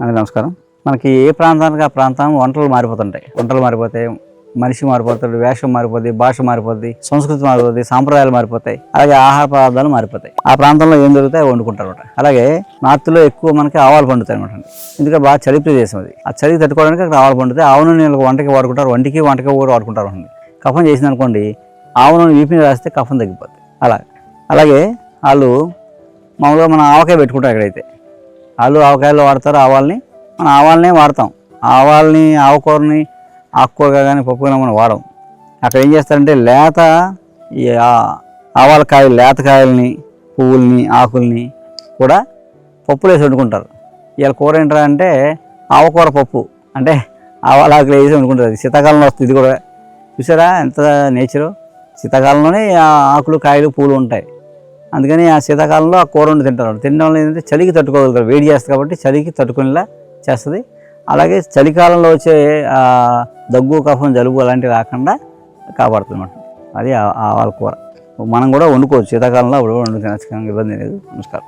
నమస్కారం. మనకి ఏ ప్రాంతానికి ఆ ప్రాంతం వంటలు మారిపోతుంటాయి. వంటలు మారిపోతాయి, మనిషి మారిపోతాడు, వేషం మారిపోద్ది, భాష మారిపోద్ది, సంస్కృతి మారిపోద్ది, సాంప్రదాయాలు మారిపోతాయి, అలాగే ఆహార పదార్థాలు మారిపోతాయి. ఆ ప్రాంతంలో ఏం దొరుకుతాయి వండుకుంటారు అనమాట. అలాగే నార్త్లో ఎక్కువ మనకి ఆవాలు పండుతాయి అనమాట. ఎందుకంటే బాగా చలి ప్రదేశం అది. ఆ చలి తట్టుకోవడానికి అక్కడ ఆవాలు పండుతాయి. ఆవు నూనె వంటకి వాడుకుంటారు, వంటకి కూడా వాడుకుంటారు. కఫం చేసింది అనుకోండి, ఆవు నూనె వీపిని రాస్తే కఫం తగ్గిపోద్ది. అలాగే వాళ్ళు మామూలుగా మనం ఆవకాయ పెట్టుకుంటాం. ఎక్కడైతే వాళ్ళు ఆవకాయలు వాడతారు, మనం ఆవాలనే వాడతాం. ఆవాల్ని, ఆవకూరని, ఆకుకూరగా కానీ పప్పుగా మనం వాడం. అక్కడ ఏం చేస్తారంటే లేత ఈ ఆవాలకాయలు, లేతకాయలని, పువ్వుల్ని, ఆకుల్ని కూడా పప్పులు వేసి వండుకుంటారు. ఇవాళ కూర ఏంటంటే అంటే ఆవకూర పప్పు, అంటే ఆవాల ఆకులు వేసి వండుకుంటారు. అది శీతాకాలంలో వస్తుంది. ఇది కూడా చూసారా ఎంత నేచరు. శీతాకాలంలోనే ఆకులు, కాయలు, పూలు ఉంటాయి. అందుకని ఆ శీతాకాలంలో ఆ కూర వండి తింటారు. తినడం వల్ల ఏంటంటే చలికి తట్టుకోగలుగుతారు. వేడి చేస్తుంది కాబట్టి చలికి తట్టుకునేలా చేస్తుంది. అలాగే చలికాలంలో వచ్చే దగ్గు, కఫం, జలుబు అలాంటివి రాకుండా కాపాడుతుంది అన్నమాట. అది ఆవాల కూర మనం కూడా వండుకోవచ్చు. శీతాకాలంలో అప్పుడు వండుకు తినచ్చు, ఇబ్బంది లేదు. నమస్కారం.